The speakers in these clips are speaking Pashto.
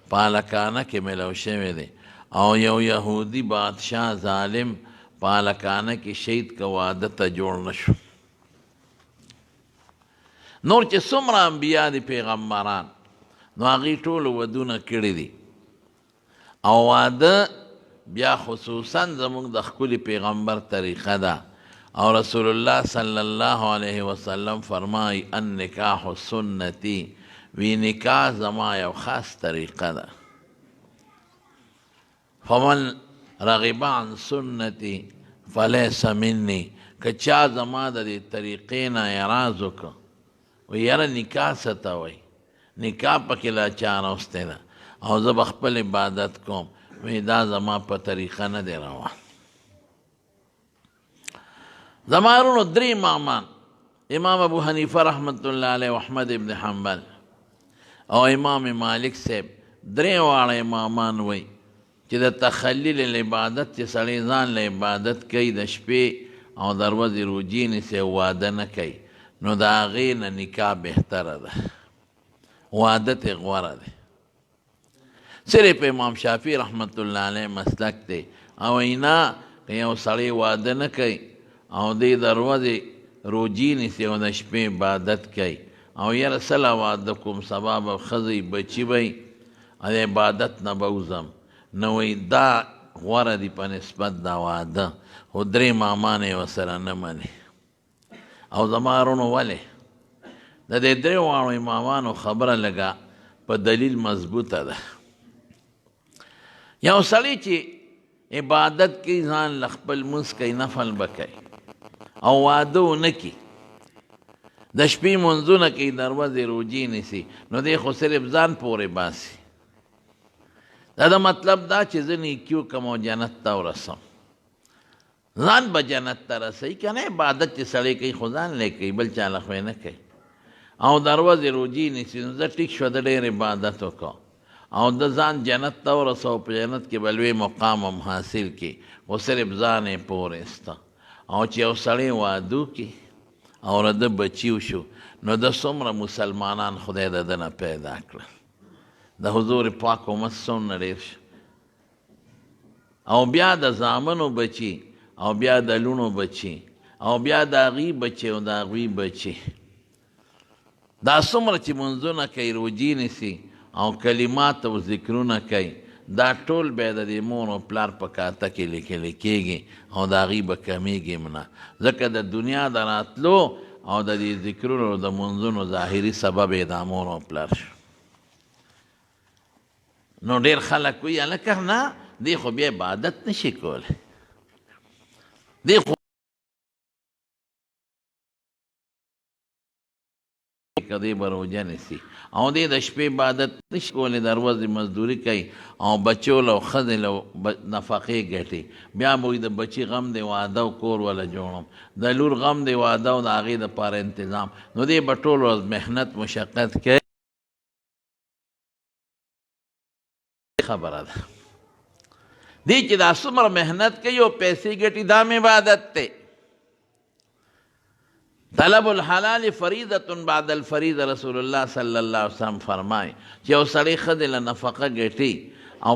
پالکانه کې ملو شوی دی او یو یهودي بادشاه ظالم پالکانه کې شهید که واده ته جوړ نشو. نور چې څومره انبیا دي پیغمبران نو هغوی ټولو ودونه کړي دي او واده بیا خصوصا زموږ د ښکلي پیغمبر طریقه ده او رسول الله صلی الله علیه وسلم فرمای النکاح سنتی وی نکاح زما یو خاص طریقه ده. فمن رغب عن سنتی فلیس منی که چا زما د دې طریقې نه اعراض وکړه و یاره نکاح څه ته وایي نکاح پکې لا چا راوستی ده او زه به خپل عبادت کوم وی دا زما په طریقه نه دی روان. زما ورونو درې امامان امام ابو حنیفه رحمت الله علیه و احمد ابن حنبل او امام مالک صاحب درې واړه امامان وی چې د تخلیل العبادت چې سړی ځان له عبادت کوي د شپې او د ورځې روجې نیسي واده نه کوي نو د هغې نه نکاح بهتره ده واده ترې غوره دی. صرف امام شافعي رحمت الله علیه مسلک دی او اینا که یو سړی واده نه کوي او دی د ورځې روجې نیسي او د شپې عبادت کوي او یاره سله واده کوم سبا به ښځې بچي به د عبادت نه به وځم نو وایي دا غوره دي په نسبت دا واده خو درې مامان یې ورسره نه مني. او زما ورونو ولې د دې درې واړو امامانو خبره لږه په دلیل مضبوطه ده. یو سړی چې عبادت کوي ځان له خپل لمونځ کوي نفل به کوي او واده ونه کړي د شپې لمونځونه کوي د ورځې روجې نیسي نو دی خو صرف ځان پورې باسي. دا د مطلب دا چې زه نیکي وکړم او جنت ته ورسم ځان به جنت ته رسوي که نه عبادت چې سړی کوي خو ځان لی کوي بل چا له خو یې نه کوي او د ورځې روجې نیسي نو زه ټیک شوه د ډېر عبادت وکړه او د ځان جنت ته ورسو په جنت کې به لوی مقام هم حاصل کړي خو صرف ځان یې پورې سته. او چې یو سړی واده وکړي او د ده بچي وشو نو د څومره مسلمانان خدای د ده نه پیدا کړل د حضور پاک امت څومره ډېر شو او بیا د زامنو بچي او بیا د لونو بچي او بیا د هغوی بچي او د هغوی بچي دا څومره چې منځونه کوي روجې نیسي او کلمات او ذکرونه کوي دا ټول بیا د دې مور او پلار په کاته کې لیکلی کېږي او د هغوی به کمیږي هم نه ځکه د دنیا د راتلو او د دې ذکرونو او د منځونو ظاهري سبب یې دا مور او پلار شو. نو ډېر خلک وایي هلکه نه دی خو بیا عبادت نشي کولی دی خو که دی به روژه نیسي او دی د شپې عبادت نشي کولی د ورځې مزدوري کوي او بچو له او ښځې له نفقې ګټي بیا به وایي د بچي غم دی واده او کور وله جوړم د لور غم دی واده او د هغې دپاره انتظام نو دی به ټول ورځ محنت مشقت کوي خبره ده دی چې دا څومره محنت کوي او پیسې ګټي دا م عبادت دی. طلب الحلال فریضة بعد الفریضه رسول الله صلی الله علیه وسلم فرمای چې یو سړی ښځې له نفقه ګټي او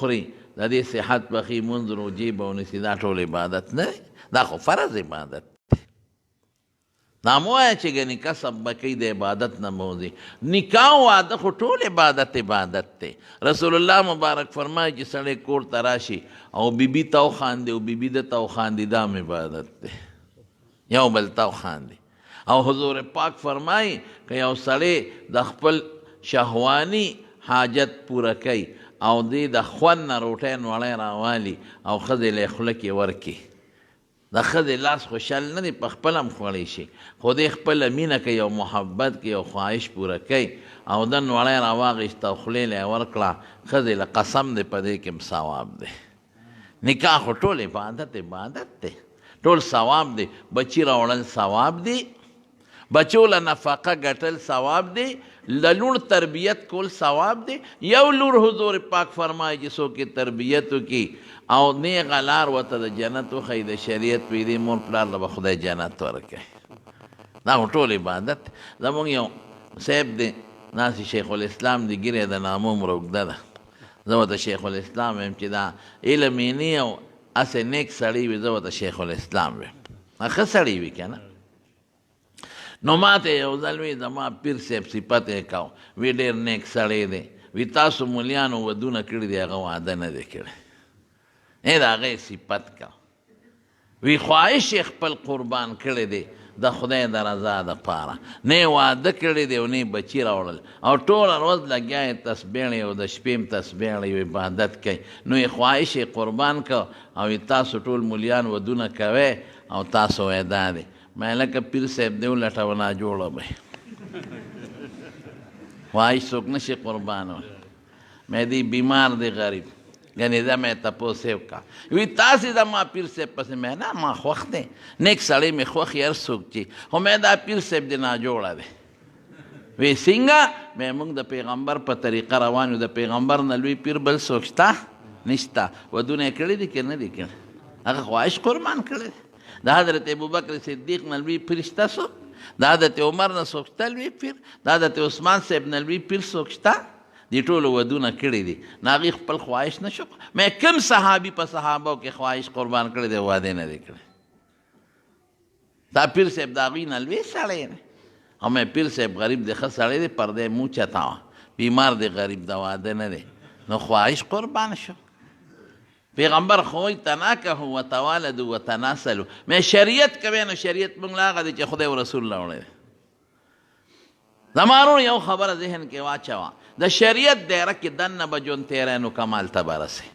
خوري د دې صحت بخي منځ روجې به ونیسي دا ټول عبادت نه دا خو فرض عبادت دا مو وایه چې ګنې کسب به کوي د عبادت نه به وځي نکاح واده خو ټول عبادت دی. رسول الله مبارک فرمایي چې سړی کور ته راشي او بیبي ته وخاندي او بیبي ده ته وخاندي دا هم عبادت دی یو بل ته وخاندي. او حضور پاک فرمایي که یو سړی د خپل شهواني حاجت پوره کوي او دی د خوند نه روټۍ نوړی راوالي او ښځې له یې خوله کې ورکړي د ښځې لاس خوشحال نه دی په خپله هم خوړی شي خو دی خپله مینه کوي او محبت کوي او خواهش پوره کوي او د نوړی راواغېسته او خولې له یې ورکړه ښځې له قسم دی په دې کې هم ثواب دی. نکاح خو ټول عبادت دی ټول ثواب دی. بچي راوړل ثواب دی بچو له نفقه ګټل ثواب دی له لور تربیت کول ثواب دی. یو لور حضور پاک فرمایي چې څوک یې تربیت وکړي او نیغه لار ورته د جنت وښیي د شریعت وي دې مور پلار له به خدای جنت ورکوي دا خو ټول عبادت زمونږ یو صاحب دی ناسي شیخ الاسلام دی ګیرې د نامو م روږده ده زه ورته شیخ الاسلام ویم چې دا علم یې نه او هسې نیک سړی وي زه ورته شیخ الاسلام ویم ښه سړی وي که نه نو ما ته یو ځل وی زما پیر صاحب صفت یې کو وی ډېر نیک سړی دی وی تاسو مولیانو ودونه کړي دي هغه واده نه دی کړی د هغه یې صفت کو وی خواهش یې خپل قربان کړی دی د خدای د رضا دپاره نه یې واده کړی دی او نه یې بچي راوړل او ټوله ورځ لګیا یې تسبیح او د شپې م تسبیح او عبادت کوي نو یې خواهش یې قربان کو او تاسو ټول مولیان ودونه کوئ او تاسو وایي دا دی ما لکه پیر صاحب دی ولټوه ناجوړه به خواهش څوک نشي قربانولی مې دی بیمار دی غریب یعنې دا مې تپوس یې وکړه وی تاسې زما پیر صاحب پسې مې نه ما خوښ دی نیک سړی مې خوښ یې هر څوک چې خو مې دا پیر صاحب دی ناجوړه دی وی څنګه مې موږ د پیغمبر په طریقه روان یو د پیغمبر نه لوی پیر بل څوک شته نشته ودونه یې کړي دي که نه دي کړي هغه خواهش قربان کړی دی د حضرت ابوبکر صدیق نه لوی پیر شته څوک د حضرت عمر نه څوک شته لوی پیر د حضرت عثمان صاحب نه لوی پیر څوک شته دې ټولو ودونه کړي دي نو هغې خپل خواهش نه شو مې کوم صحابي په صحابو کې خواهش قربان کړی دی واده نه دی کړی دا پیر صاحب د هغوی نه لوی سړی دی او مې پیر صاحب غریب دی ښه سړی دی پردی مو چتا وه بیمار دی غریب د واده نه دی نو خواهش قربان شو پیغمبر خوی تناکه و توالدو و تناسلو مې شریعت کوي نو شریعت موږ له هغه دی چې خدای او رسول راوړی دی زما ورور یو خبره ذهن کې واچوه د شریعت دایره کې دننه به ژوند تیری نو کمال ته به رسې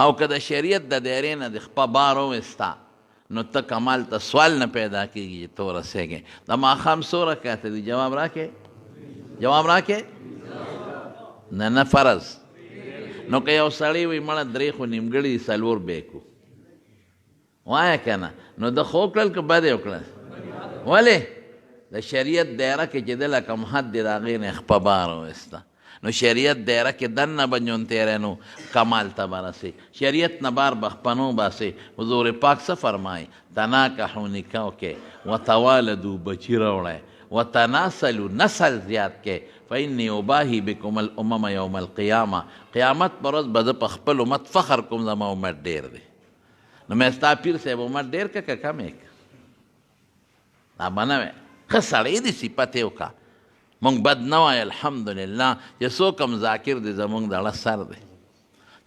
او که د شریعت د دایرې نه د خپه بار وویسته نو ته کمال ته سوال نه پیدا کېږي چې ته ورسېږې د ماښام څو رکعته دي جواب راکې جواب راکې نه فرض نو که یو سړی وي مړه درې خو نیمګړي څلور به یې کړو وایه که نه نو د ښه وکړل که بد یې وکړل ولې د شریعت دایره کې چې د لکم حد دی د هغې نه خپه بار وویسته نو شریعت دایره کې دننه به ژوند تیری نو کمال ته به رسې شریعت نه بار به خپنو باسې حضور پاک څه فرمایي تناکحو نکاح کې وتوالدو بچي راوړی وتناسلو نسل زیات کې فإني أباهي بكم الأمم يوم القيامة قیامت پر ورځ به زه په خپل امت فخر کوم زما امت ډېر دی نو مې ستا پیر صاحب امت ډېر که کم یې دا به نه وی ښه سړی دی صفت یې وکړه مونږ بد نه وایو الحمدلله چې څوک هم ذاکر دی زمونږ د اړه سر دی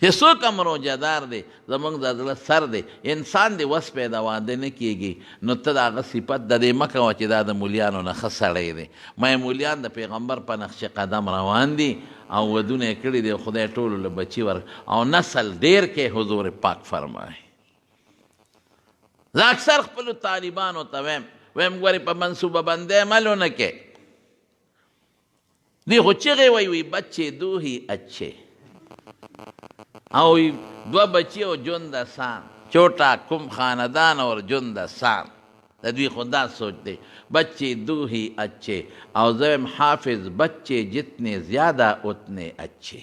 چې څوک هم روجهدار دی زمونږ د زړه سر دی انسان دی وس پیدا واده نه کېږي نو ته د هغه صفت د دې مه کوه چې دا د مولیانو نه ښه سړی دی ما مولیان د پیغمبر په نقش قدم روان دي او ودونه یې کړي دي خدای ټولو له بچي ور او نسل ډېر کې حضور پاک فرمایي زه اکثر خپلو طالبانو ته ویم ګورې په منصوبه بندۍ عمل ونه کې دی خو چغې وی بچے دو ہی اچھے او دو بچی او جند آسان چھوٹا کم خاندان اور جند آسان دوی خدا سوچتے بچے دو ہی اچھے او زویم حافظ بچے جتنے زیادہ اتنے اچھے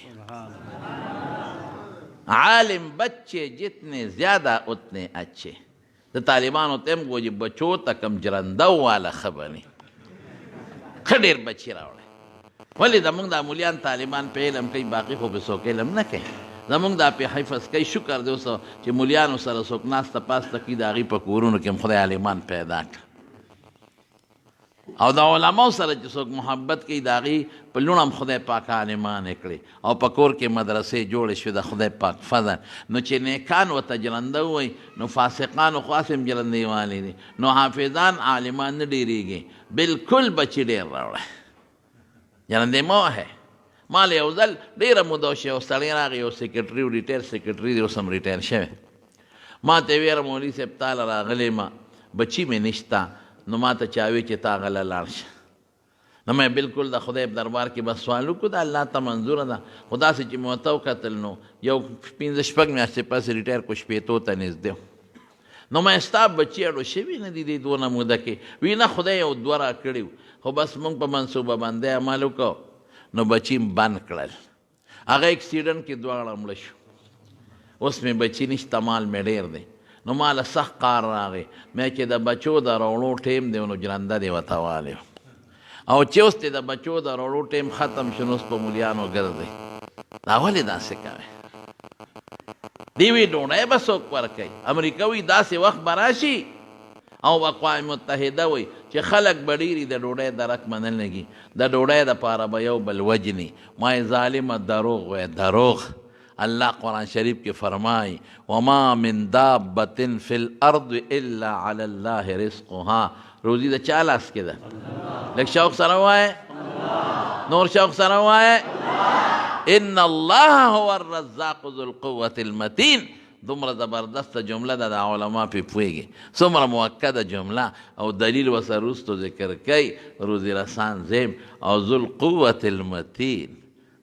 عالم بچے جتنے زیادہ اتنے اچھے د طالبانو تم گو جی بچو تکم جرندو والا خبرنی خډیر بچی راوړي ولی زمونږ دا مولیان طالبان په علم کوي باقي خو به څوک علم نه کوي زمونږ دا په حفظ کوي شکر دی اوس چې مولیانو سره څوک ناسته پاسته کوي د هغوی په کورونو کې هم خدای عالمان پیدا کړه او د علماو سره چې څوک محبت کوي د هغوی په لوڼه هم خدای پاک عالمان یې کړي او په کور کې مدرسې جوړې شوې د خدای پاک فضل نو چې نیکان ورته جلنده ووایي نو فاسقانو خو هسې هم جلندې والي دي نو حافظان عالمان نه ډېرېږي بلکل بچي ډېر راوړی جلندې مه وهئ ما له یو ځل ډېره موده وشوه یو سړی راغی یو سیکرټري و ریټایر سیکرټري دی اوس هم ریټایر شوی ما ته یې ویره مولوي صاحب تاله راغلی ما بچي مې نشته نو ما ته چا وی چې تا غله لاړ شه نو مې بلکل د خدای په دربار کې بس سوال وکړو د الله ته منظوره ده خو داسې چې مې ورته وکتل نو یو 15-16 میاشتې پسې ریټایر کو شپېتو ته نږدې نو مې ستا بچي اړو شوي نه دي دې دونه موده کې وي نه خدای یو دوه راکړي خو بس موږ په منصوبه بندۍ عمل وکړو نو بچي بند کړل هغه اکسیډنټ کې دواړه مړه شو اوس مې بچي نشته مال مې ډېر دی نو ماله سخت قار راغی مې چې د بچو د راوړو ټیم دی نو جرنده دی ورته والی او چې اوس د بچو د راوړو ټیم ختم شو نو اوس په مولیانو ګرځئ دا ولې داسې کوئ دی وی ډوډۍ به څوک ورکوي امریکا وایي داسې وخت به راشي او اقوام متحده وایي چې خلک به ډېري د ډوډۍ درک منل لګي د ډوډۍ دپاره به یو بل وجني ما ظالمه دروغ وایي دروغ الله قرآن شریف کې فرمایي وما من دابة فی الارض الا علی الله رزقها روزي د چا لاس کې ده لږ شوق سره وایه نور شوق سره وایه ان الله هو الرزاق ذو القوة المتین دومره زبردست جمله ده د علما پې پوهېږي څومره مؤکده جمله او دلیل ورسره وروستو ذکر کوي روزي رسان زیم او ذو القوة المتین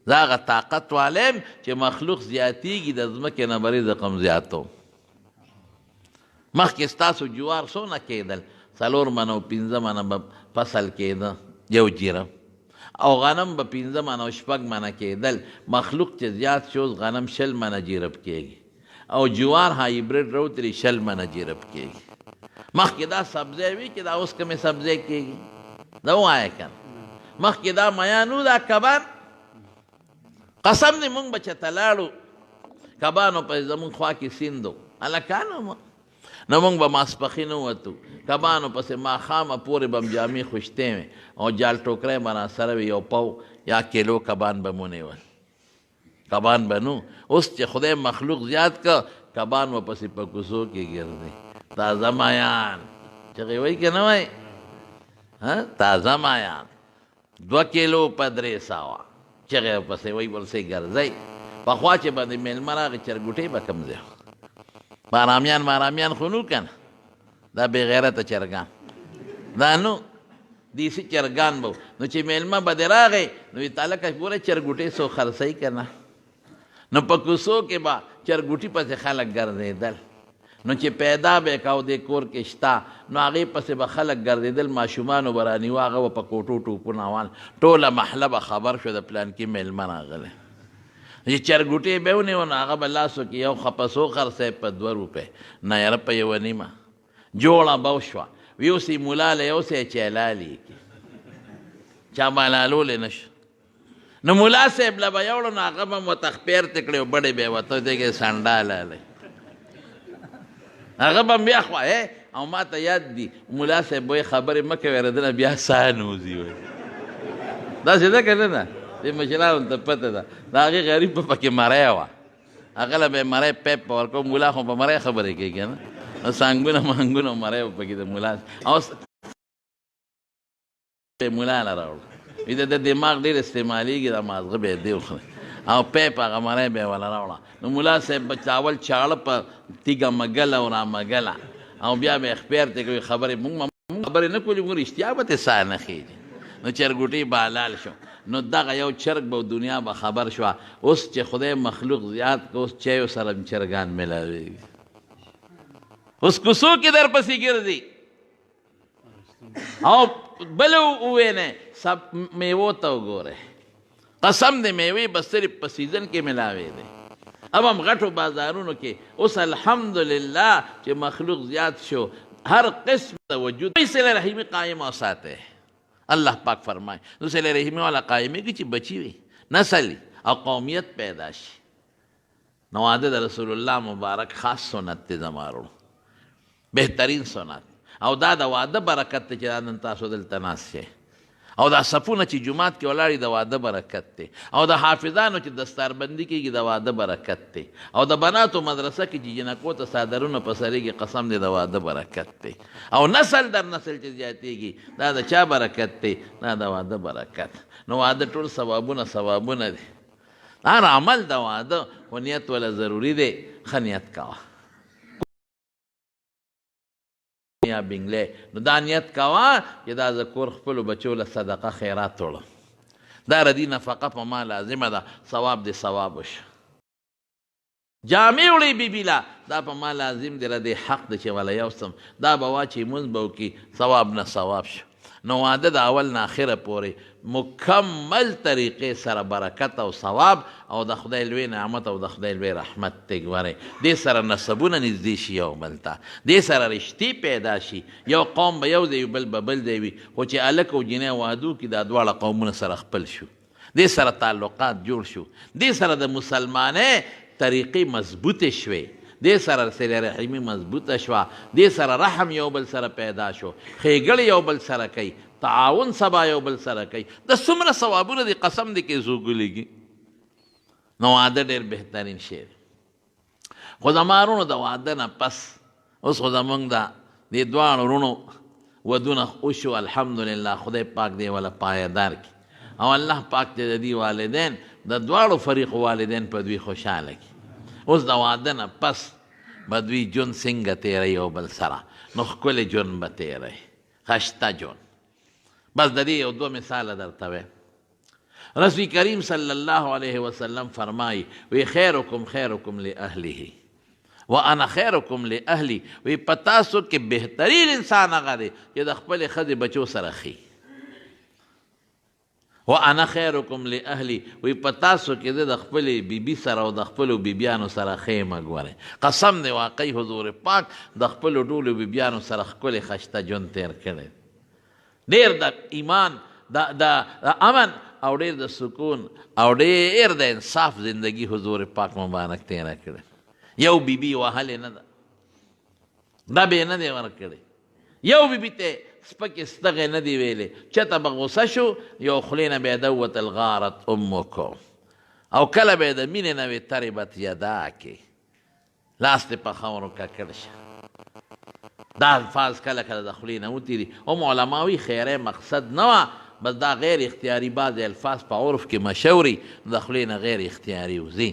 دا هغه طاقت والیم چې مخلوق زیاتیږي د ځمکې نه به رزقم زیاتو مخکې ستاسو جوار څونه کېدل 4 منه او 15 منه به فصل کېده یو جیره او غنم به 15 منه او 6 منه کېدل مخلوق چې زیات شو غنم 60 منه جیرب کېږي او جوار هایبریډ راوتري 60 منه جیرب کېږي مخکې دا سبزی وي چې دا اوس کومې سبزی کېږي دا ووایه که مخکې دا میانو دا کبان قسم دی مونږ به چې ته لاړو کبانو په زمونږ خوا کې سیند و هلکانو نو مونږ به ماسپښین ووتو کبانو پسې ماښامه پورې به م جامې خوشتې وې او جال ټوکری به راسره وي یو پو یا کیلو کبان به مونیول کبان به نو اوس چې خدای مخلوق زیات که کبان به پسې په کوڅو کې ګرځي تازه مایان چغې وایي که نه وایي تازه مایان 2 کیلو په 300 چغې پسې وایي ورسې ګرځئ پخوا چې باندې میلمه راغی چرګوټۍ به کم ځای مارامیان خو نو کنه دا بې غیرته چرګان دا نو دیسي چرګان به نو چې میلمه به دې راغی نو وي تالکه ګوره چرګوټۍ څو خرڅوي که نه نو په کوڅو کې به چرګوټي پسې خلک ګرځېدل نو چې پیدا به یې که او دې کور کې شته نو هغې پسې به خلک ګرځېدل ماشومانو به رانیوه هغه به په کوټو ټوپونه وال ټوله محله به خبر شو د پلانکي میلمه راغلی چې چرګوټۍ به ونیو نو هغه به لاسو کې یو خپسو خرڅی په 2 روپۍ نه یاره په 1 نیمه جوړه به وشوه ویوسې ملا له یو سی چې حلالې کړي چا به حلالولی نه شو نو ملا صاحب له به یوړو نو هغه به متخپیر ته کړی او بډې به یې وته دی کې سنډاله هغه به بیا خواه او ما ته یاد دي ملا صاحب وایي خبرې مه کوې ردنه بیا ساه نوځي وایي داسې ده که نه ده دې مشرانو ته پته ده د هغې غریب به پکې مری وه هغه له به یې مری پیپ په ورکو ملا خو په مری خبرې کوي که نه سانګونه مانګونه مری به پکې د ملا او ملا نه راوړو وي د دماغ ډېر استعمالېږي دا مازغه به یې دی وخوري او پیپ هغه مری به یې وله راوړه نو ملا صاحب به چاول چاړه په تیږه مګله او رامګله او بیا به یې خپیر ته کوي خبرې مونږ خبرې نه کولې مونږ رښتیا به تې ساه نه خېږي نو چرګوټۍ به حلال شو نو دغه یو چرګ به دنیا به خبر شوه اوس چې خدای مخلوق زیات که اوس چایو سره چرګان میلاوېږي اوس کوڅو کې در پسې ګرځي او بل ووینې سب میوو ته وګورئ قسم د میوې به صرف په سیزن کې میلاوې دی اب هم غټو بازارونو کې اوس الحمدلله چې مخلوق زیات شو هر قسم د وجود صله رحیمي قایم وساته الله پاک فرمائے نو صله رحیمي والا قائمه کې چې بچی وي نسل او قومیت پیدا شي نو واده د رسول الله مبارک خاص سنت دی زمارو بهترین سنت او دا د واده برکت ته چې نن تاسو دلته ناست شئ او دا صفونه چې جومات کې ولاړې د واده برکت دی او د حافظانو چې دستاربندي کېږي د واده برکت دی او د بناتو مدرسه کې چې جنکو ته څادرونه په سرېږي قسم دی د واده برکت دی او نسل در نسل چې زیاتېږي دا د چا برکت دی دا د واده برکت نو واده ټول ثوابونه دي هر عمل د واده خو نیت ولا ضروري دی ښه نیت کوه یا بنگلې نو دا نیت کوه چې دا زه کور خپلو بچو له صدقه خیرات وړم دا ردي نفقه په ما لازمه ده ثواب دې ثواب وشه جامې وړې بیبي له دا په ما لازم دی ردې حق دی چې وله یوسم دا به واچي مونځ به وکړي ثواب نه ثواب شو نو واده د اول نه اخره پورې مکمل طریقې سره برکت او ثواب او د خدای لوی نعمت او د خدای لوی رحمت ته ګورئ دې سره نسبونه نږدې شي یو بل ته دې سره رشتې پیدا شي یو قوم به یو دی بل به بل دی وي خو چې هلک او جنۍ وادو کې دا دواړه قومونه سره خپل شو دې سره تعلقات جوړ شو دې سره د مسلمانۍ طریقې مضبوطې شوې دې سره صله رحمي مضبوطه شوه دې سره رحم یو بل سره پیدا شو ښېګړې یو بل سره کوي تعاون سبا یو بل سره کوي د څومره ثوابونه دي قسم دی کې زوګلېږي نو واده ډېر بهترین شی دی خو زما وروڼو د واده نه پس اوس خو زمونږ د دې دواړو وروڼو ودونه وشو الحمدلله خدای پاک دی وله پایدار کړي او الله پاک دی د دې والدین د دواړو فریقو والدین په دوی خوشحاله کړي اوس د واده نه پس به دوی ژوند څنګه تیروي یو بل سره نو ښکلی ژوند به تیروي ښایسته ژوند بس د دې یو دوه مثاله درته وایم رسول کریم صلی الله علیه وسلم فرمایي وی خیرکم خیرکم لاهله وانا خیرکم لاهلی وی په تاسو کې بهترین انسان هغه دی چې د خپلې ښځې بچو سره ښي وانا خیرکم لاهلی وی په تاسو کې د خپلې بیبي سره او د خپلو بیبیانو سره ښې مه ګورئ قسم دی واقعي حضور پاک د خپلو ټولو بیبیانو سره ښکلی ښایسته ژوند تیر کړی ډېر د ایمان د امن او ډېر د سکون او ډېر د انصاف زندگی حضور پاک مبارک تیره کړی یو بیبي وهلې نه ده ډبې نه دی ورکړی یو بیبي ته سپکې ستغې نه دي ویلې چېته به غوسه شو یو خولې نه به یې دوتل غارت امکم او کله به یې د مینې نه وې تربت یداکې لاس دې په خاورو ککړ شه دا الفاظ کله کله د خولې نه وتېري هم علما وایي خیری مقصد نه وه بس دا غیر اختیاري بعضې الفاظ په عرف کې مشهوري د خولې نه غیر اختیاري وځي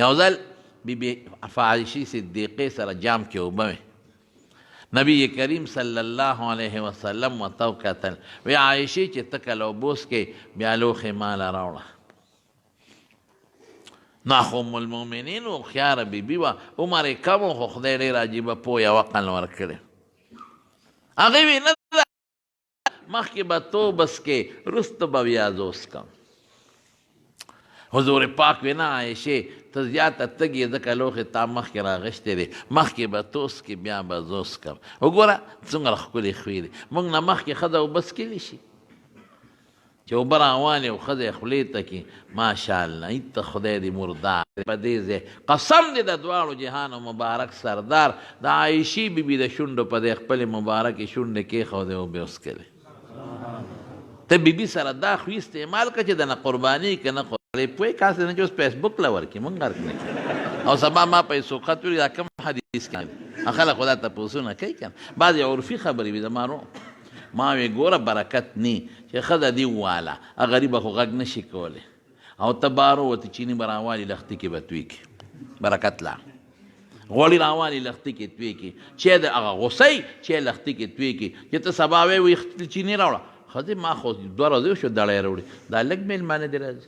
یو ځل بیبي عایشې صدیقې سره جام کې اوبه وې نبی کریم صلی الله علیه وسلم ورته وکتل وی عایشې چې ته کله اوبه وڅکې بیا لوښې ماله راوړه نو خو ام المؤمنین هوښیاره بیبي وه عمر یې کم و خو خدای ډېر عجیبه پوه یو عقل ورکړی هغې وی نه ده مخکې به توبه څکې وروسته به بیا زه وڅکم حضور پاک وی نه عایشې ته زیاته تږې ځکه لوښې تا مخکې راغشتی دی مخکې به تو څکې بیا به زه وڅکم وګوره څومره ښکلې خوی دی موږ نه مخکې ښځه اوبه څکلی شي چې اوبه راوالې او ښځه یې خولې ته کړي ماشاءالله هېڅ ته خدای دې مردار په دې ځای قسم دې د دواړو جهانو مبارک سردار د عایشې بیبي د شونډو په دې خپلې مبارکې شونډې کېښودې اوبې وڅکلې ته بیبي سره دا خوی استعمال کړه چې د نه قرباني که نه پوهې کاسې نه چې اوس فیسبوک له ورکړي مونږ غرق نه کړي او سبا ما پیسو خط ویلي دا کوم حدیث کې خلک خو دا تپوسونه کوي که نه بعضې عرفي خبرې وي زما ما وی ګوره برکت نی چې ښځه دې وواله غریبه خو غږ نشي کولی او ته بارو ورته چیني به راوالي لښتي کې به توی کړي برکت لا غوړي راوالي لښتي کې توی کړي چې د هغه غوسۍ چې لښتي کې توی کړي چې ته سبا وی چیني راوړه ښځې ما خو 2 ورځې وشو دړی راوړي دا لږ میلمانه دې راځي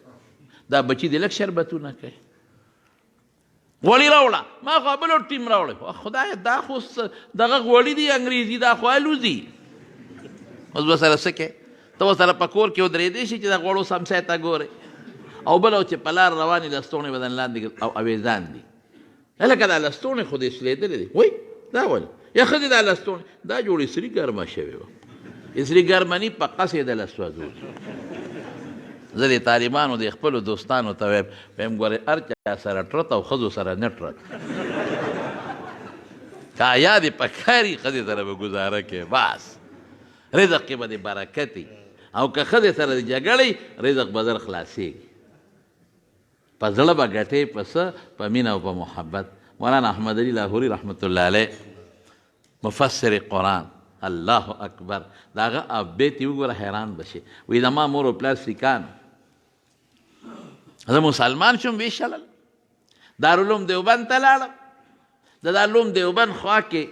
دا بچی دې لږ شربتونه کوي غوړي راوړه ما خو بل ټیم راوړی خدایه دا خو دغه غوړي دي انګریزي دا خو الوزي اوس به سره څه کوې ته ورسره په کور کې ودرېدی شي چې د غوړو سمسۍ ته ګورې او بل چې په لار روانې لستوڼې بدن لاندې او اویزان دي هلکه دا لستوڼې خو دې سلیدلې دي وای دا ولې یا ښځې دا لستوڼې دا جوړې سري ګرمه شوې وه سري ګرمني په قصې د لسوځولي زه د طالبانو د خپلو دوستانو ته وایم ګورې هر چا سره ټرت او ښځو سره نه ټرت که حیا دې په کار وي ښځې سره به ګزاره کوې بس رزق کې به دې برکت وي او که ښځې سره دې جګړې رزق به زر خلاصېږي په زړه به ګټې په څه په مینه او په محبت مولانا احمد علي لاهوري رحمت الله علیه مفسر قرآن الله اکبر د هغه اپډیټ یې وګوره حیران به شي وایي زما مور او پلار سیکان زه مسلمان شوم ویې شلل دارالعلوم دیوبند ته لاړم د دارالعلوم دیوبند خوا کې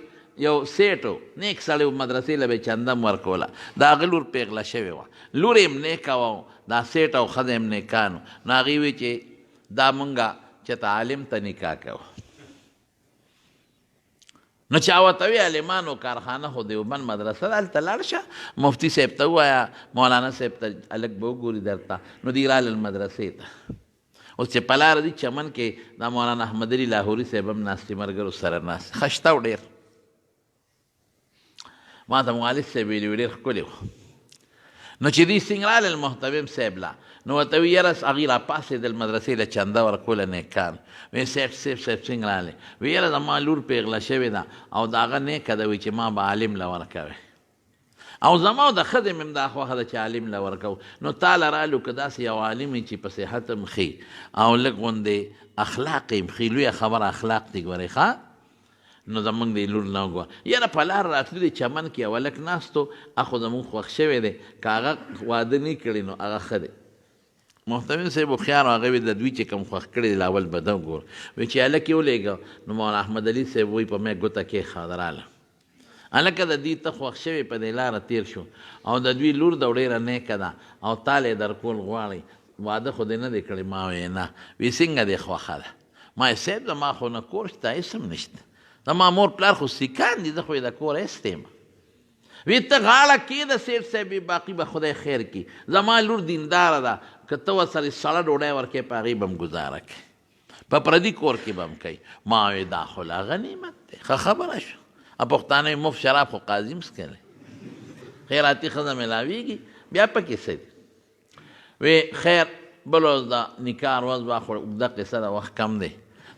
یو سیټ و نیک سړی و مدرسې له به یې چنده م ورکوله د هغه لور پیغله شوې وه لور یې م نیکه وه دا سیټ او ښځه یې م نیکان و نو هغې وی چې دا مونږه چې ته عالم ته نکاح کوو نو چا ورته وی عالمانو کارخانه خو دیوبند مدرسه ده هلته لاړ شه مفتي صاحب ته ووایه مولانا صاحب ته هلک به وګوري درته نو دوی رالل مدرسې ته اوس چې په لاره دي چمن کې دا مولانا احمد علي لاهوري صاحب هم ناست دي ملګرو سره ناست ښه شته و ډېر ما ته مؤلف صاحب ویلي ډېر ښکلي و نو چې دوی څنګه رالل محتمم صاحب لا نو ورته وي یاره هغوی راپاڅېدل مدرسې له چنده ورکوله نیکان وی صاحب څنګه راغلی وی یاره زما لور پېغله شوې ده او د هغه نیکه ده وی چې ما به عالم له ورکوې او زما د ښځې مې هم دا خوښه ده چې عالم له ورکو نو تا له رالو که داسې یو عالم وي چې په صحت هم ښي او لږ غوندې اخلاق یې ښي لویه خبره اخلاق دي ګورئ ښه نو زمونږ د لور نه وګوره یاره په لار راتلو د چمن کې یو هلک ناست و هغه زمونږ خوښ شوی دی که هغه واده نه کړي نو هغه ښه دی محتمم صاحب هوښیار و هغه وی د دوی چې کوم خوښ کړي دی لاول به ده وګوره وایي چې هلک یې ولېږه نو مولانا احمد علي صاحب وایي په ما یې ګوته کېښوده راله هلکه د دوی ته خوښ شوی په دې لاره تېر شو او د دوی لور د ډېره نیکه ده او تاله یې درکول غواړئ واده خو دې نه دی کړی ما وایې نه وی څنګه دې خوښه ده ما یې صاحب زما خو نه کور شته هېڅ هم نشته زما مور پلار خو سیکان دي زه خو یې د کوره ایستی یم وی ته غاړه کېږده سیف صاحب باقي به خدای خیر کړي زما لور دینداره ده که ته ورسره سړه ډوډۍ ورکوې په هغې به هم ګزاره کړي په پردي کور کې به هم کوي ما وی دا خو لا غنیمت دی ښه خبره شو پښتانه مفت شراب خو قاضي هم څکلی خیراتي ښځه میلاویږي بیا پکې څه دي وی خیر بل ورځ د نکاح ورځ به خو اوږده قصه ده وخت کم دی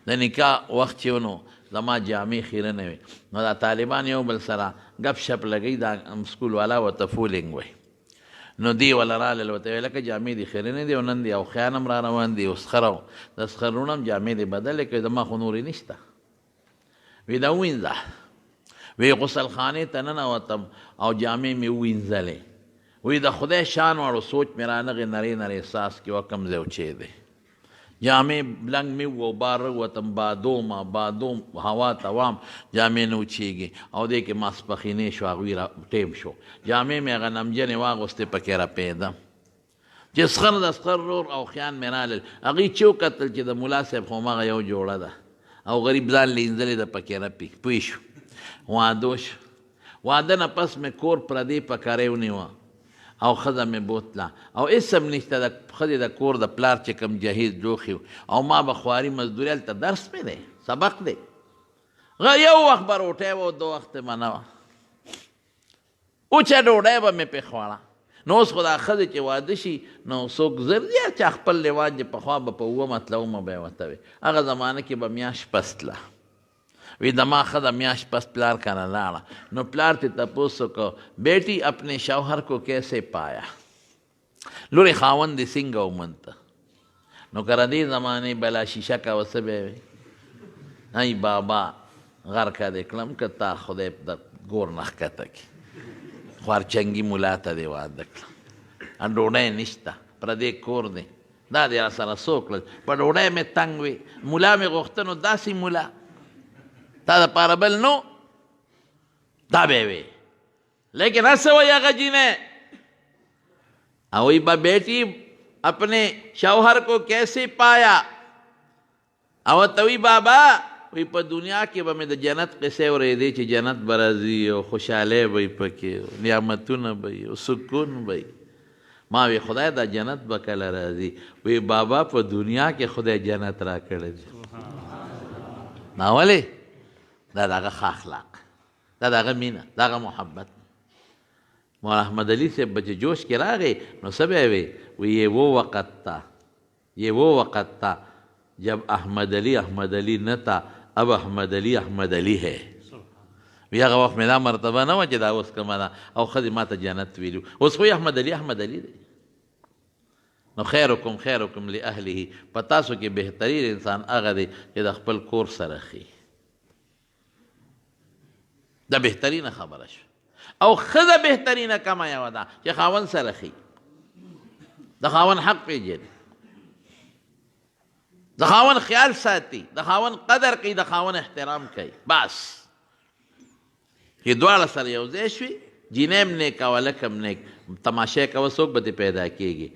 د نکاح وخت چې و نو زما جامې خیره نه وي نو دا طالبان یو بل سره ګپ شپ لګوي دا سکول والا ورته فولینګ وایي نو دی ولا رالل ورته ویل لکه جامې دې خیرې نه دي او نن دي او خیان هم را روان دي او سخره د سخرونه هم جامې دې بدلې کړې زما خو نورې نشته وی دا ووینځه وی غسلخانې ته ننوتم او جامې مې ووینځلې وی د خدای شان واړو سوچ مې رانغې نرې نرې احساس کې و کم ځای وچې دی جامې بلنګ مې و بار وتم بادوم هوا توام جامې نه وچېږي او دې کې ماسپښینې شو هغوی را ټیم شو جامې مې هغه نمجنې واغوستې پکې راپېدم چې سخر د سخر رور او خیان مې رالل هغوی چې وکتل چې د ملا صاحب خو همغه یو جوړه ده او غریب ځان لینځلې ده پکې رپي پوه شو واده شو واده نه پس مې کور پردې پکارې ونیوه او ښځه مې بوتله او اسم نشته د ښځې د کور د پلار چې کوم جهیز جوخي او ما به خواري مزدوري هلته درس مې دی سبق دی یو وخت به روټۍ وه او دو وخت به نه وه اوچه ډوډۍ به مې پې خوړه نو اوس خو دا ښځې چې واده شي نو څوک زر دی چې خپل لواج چې پخوا به په اووه مطلبونه به یې ورته وي هغه زمانه کې به میاشت پس تله وی دما ښځه میاشت پس پلار کنه لاړه نو پلار ته تپوس وکړو بیٹی اپنے شوہر کو کیسے پایا لورې خاوند دې څنګه ومونته نو که ردې زمانې بلا شیشه کوه څه به وي ای بابا غرقه دې کړم که تا خدای د ګور نه ښکته کړي خوارچنګي ملا ته دې واده کړم ډوډۍ نشته پردې کور دی دا دې راسره څه وکړل په ډوډۍ مې تنګ وي ملا مې غوښته نو داسې ملا تا د پاره بل نو دا به وي لیکن هسه وایي هغه جینۍ وی با بیٹی اپنے شوہر کو کیسے پایا او توی بابا وی په دنیا کې به مې د جنت قصې اورېدې چې جنت به راځي او خوشحالۍ به وي پکې نعمتونه به وي او سکون به وي ما وی خدای دا جنت به کله راځي وی بابا په دنیا کې خدای جنت را کړی دی نا ولې دا دغه ښه اخلاق دا دغه مینه دغه محبت مولانا احمد علي صاحب به چې جوش کې راغی نو څه به وی یہ وہ وقت تھا جب احمد علی نہ تھا اب احمد علی ہے وی هغه وخت مې دا مرتبه نه وه چې دا اوس کومه ده او ښځې ما ته جنت ویلي اوس خو احمد علي دی نو خیرکم لاهله په تاسو کې بهترین انسان هغه دی چې د خپل کور سره ښي دا بهترینه خبره شو او ښځه بهترینه کمه یوه ده چې خاوند سره ښي د خاوند حق پیژني د خاوند خیال ساتي د خاوند قدر کوي د خاوند احترام کوي بس چې دواړه سره یو ځای شوي جینۍ هم نیک او هلک هم نیک تماشې کوه څوک به دې پیدا کېږي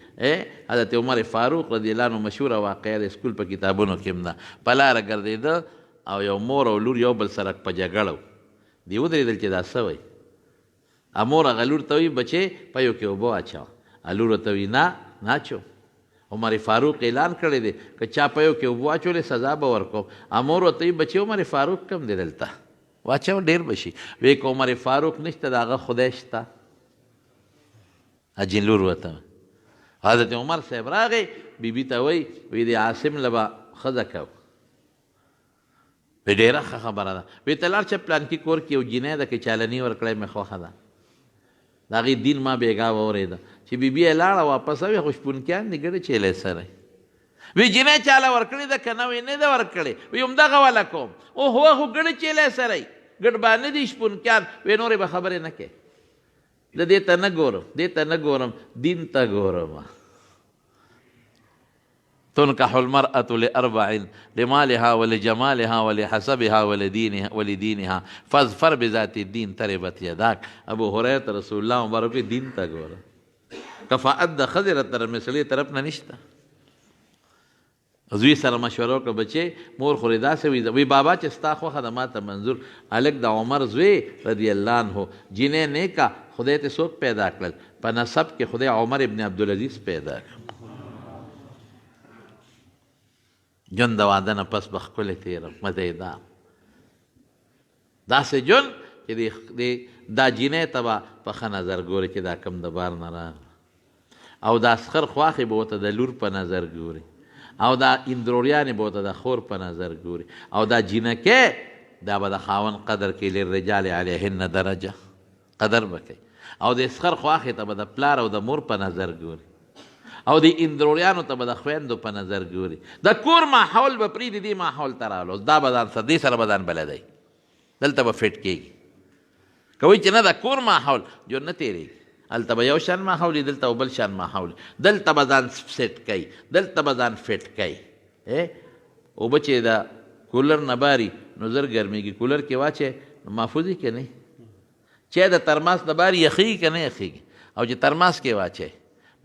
حضرت عمر فاروق رضی الله عنه مشهوره واقعه د سکول په کتابونو کې هم ده په لاره ګرځېده او یو مور او لور یو بل سره په جګړه دی ودرېدل چې دا څه وایي امور هغه لور ته وایي بچې په یو کې اوبه واچوه لور ورته وایي نه اچو عمر فاروق اعلان کړی دی که چا په یو کې اوبه واچولې سزا به ورکوم امور ورته وایي بچې عمر فاروق کم دی دلته واچوه ډېر به شي وایي که عمر فاروق نشته د هغه خدای شته اجین لور ورته حضرت عمر صاحب راغی بیبي ته وایي وایي د عاصم له به ښځه کوو وی ډېره ښه خبره ده وی ته لاړ شه پلانکي کور کې یو جینۍ ده که چالني ورکړی مې خوښه ده د هغې دین ما بېګا واورېده چې بیبي یې لاړه واپس وي خو شپونکیان دي ګډه چیلی سره وی جینۍ چاله ورکړې ده که نه وی نه ده ورکړې وی همدغه والا کوم اوهو خو ګډه چیلی سره ګډ باندې دي شپونکیان وی نورې به خبرې نه کوې د دې ته نه ګورم دې ته نه ګورم دین ته ګورم تنكح المرأة لأربع لمالها ولجمالها ولحسبها ولدينها فاظفر بذات الدين تربت يداك ابو هريره رسول الله مبارک دین ته ګوره کفاءت د خضر تر مثلی طرف نه نشته زوی سره مشوره وکړه بچې مور خو داسې وي بابا چې ستا خوښه ده ما ته منظور هلک د عمر زوی رضی الله عنه جینۍ نیکه خدای ته څوک پیدا کړل په نسب کې خدای عمر ابن عبدالعزیز پیدا کړ جون د واده نه پس به ښکلې تېره مزه یې دا داسې جون چې دا جینۍ ته به په ښه نظر ګوري چې دا کم د بار نه راغله او دا سخر خواښې به ورته د لور په نظر ګوري او دا اندروریانې به ورته د خور په نظر ګوري او دا جینکې دا به د خاوند قدر کوي للرجال علیهن درجه قدر به کوي او د سخر خواښې ته به د پلار او د مور په نظر ګوري او د اندروریانو ته به د خویندو په نظر ګوري د کور ماحول به پرېږدي دې ماحول ته راغلو دا به ځان دې سره به ځان بلدی دلته به فټ کېږي که وایي چې نه د کور ماحول جو نه تېرېږي هلته به یو شان ماحول وي دلته به بل شان ماحول دلته به ځان سیټ کوي دلته به ځان فټ کوي اوبه چې د کولر نه باري نو زر ګرمېږي کولر کې واچې نو محفوظ یې که نه چې د ترماس نه باري یخېږي که نه یخېږي او چې ترماس کې واچې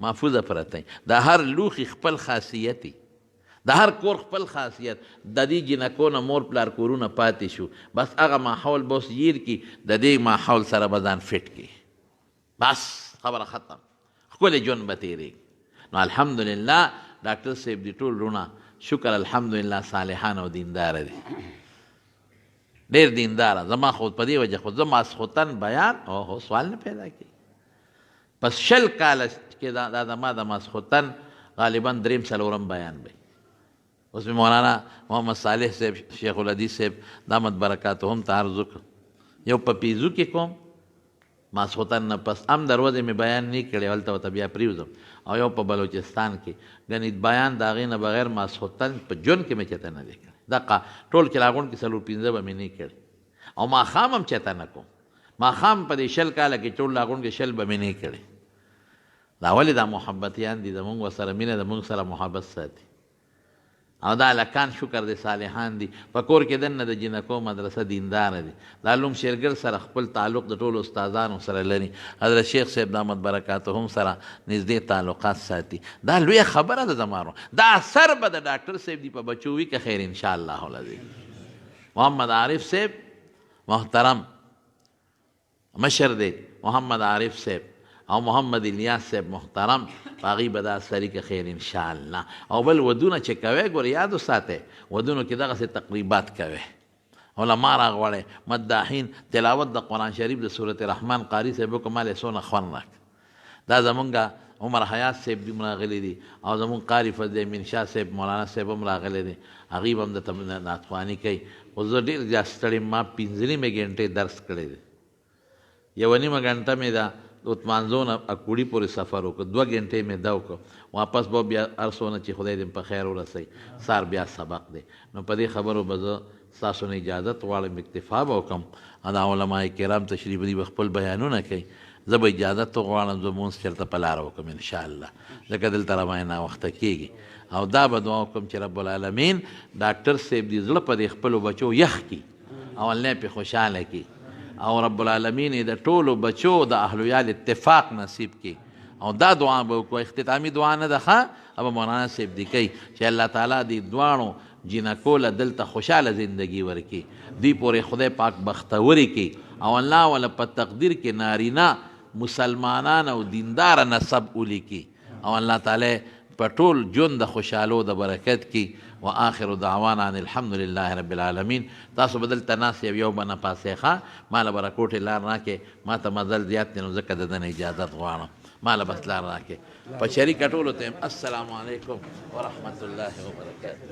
محفوظه پرته د هر لوښي خپل خاصیتي د هر کور خپل خاصیت د دې جنکو نه مور پلار کورونه پاتې شو بس هغه ماحول به اوس ییر کي د دې ماحول سره به ځان فټ کړي بس خبره ختم ښکلی ژوند به تېرېږي نو الحمدلله ډاکټر صاحب دي ټول رونه شکر الحمدلله صالحان او دینداره دي ډېر دینداره زما خو په دې وجه خو زه ماسخوتن بیان اوهو سوال نه پیدا کړي پس 20 کاله کې دا زما د ماسخوتن غالبا 3-4 بیان دی اوس مې مولانا محمد صالح صاحب شیخ الحدیث صاحب دامت برکاتهم ته عرض وکړ یو په پیزو کې کوم ماسخوتن نه پس هم دروازې مې بیان نه کړی هلته ورته بیا پرېوځم او یو په بلوچستان کې ګنې بیان د هغې نه بغیر ماسخوتن په ژوند کې مې چېرته نه دی کړی دقه ټول کلاغونډ کې 4-5 به مې نه کړي او ماښام هم چېرته نه کوم ماښام په دې 20 کاله کې ټول لاغونډ کې 20 به مې نه کړي دا ولې دا محبتیان دي زمونږ ورسره مینه زمونږ سره محبت ساتي او دا هلکان شکر دی صالحان دي په کور کې دننه د جنکو مدرسه دینداره دي دا لوم شیرګل سره خپل تعلق د ټولو استادانو سره لري حضرت شیخ صاحب دامت برکاتهم سره نږدې تعلقات ساتي دا لویه خبره ده زمانو دا اثر به د ډاکټر صاحب دی په بچو وي که خیر انشاءالله العظیم محمد عارف صاحب محترم مشر دی محمد عارف صاحب او محمد الیاس صاحب محترم هغوی به دا سري که خیر انشاءالله او بل ودونه چې کوئ ګوره یاد وساتئ ودونو کې دغسې تقریبات کوئ علما راغواړئ مداحین تلاوت د قرآن شریف د صورت رحمان قاري صاحب وکړه ما له څونه خوند راک دا زمونږ عمر حیات صاحب هم راغلی دي او زمونږ قاري فضل امین شاه صاحب مولانا صاحب هم راغلی دي هغوی به هم د ناتخواني کوي خو زه ډېر زیات ستړی ما 15 ګنټې درس کړی دی 1.5 غنټه مې دا عثمان نه اکوړي پورې سفر وکړ 2 غنټې مې دا وکړ واپس به بیا هر څونه چې خدای دې په خیر ورسوي سار بیا سبق دی نو په دې خبرو به زه ستاسو نه اجازت غواړم اکتفا به وکړم دا علما کرام تشریف دي به خپل بیانونه کوي زه به اجازت غواړم زه مونځ چېرته په لاره وکړم انشاءالله ځکه دلته راباندې ناوخته کېږي او دا به دعا وکړم چې رب العالمین ډاکټر صاحب دې زړه په دې خپلو بچو یخ کړي او الله پې خوشحاله کړي او رب العالمین د ټولو بچو د اهلویال اتفاق نصیب کړي او دا دعا به وکړو اختتامي دعا نه ده ښه ابه مولانا صاحب دې کوي چې الله تعالی دې دواړو جینکو له دلته خوشحاله زندگی ورکړي دوی پورې خدای پاک بختوري کړي او الله ولا په تقدیر کې نارینه مسلمانان او دیندار نسب ولیکي او الله تعالی په ټول ژوند د خوشحالو د برکت کې و آخر دعوانا ان الحمد لله رب العالمین تاسو بدل تناس یو بنه پاسې ښه ماله برکوټې لار راکې ما ته مزل زیات دی نو ځکه د دنه اجازت غواړم ماله بس لار راکې په شریکه ټولو ته السلام علیکم ورحمت الله وبرکاته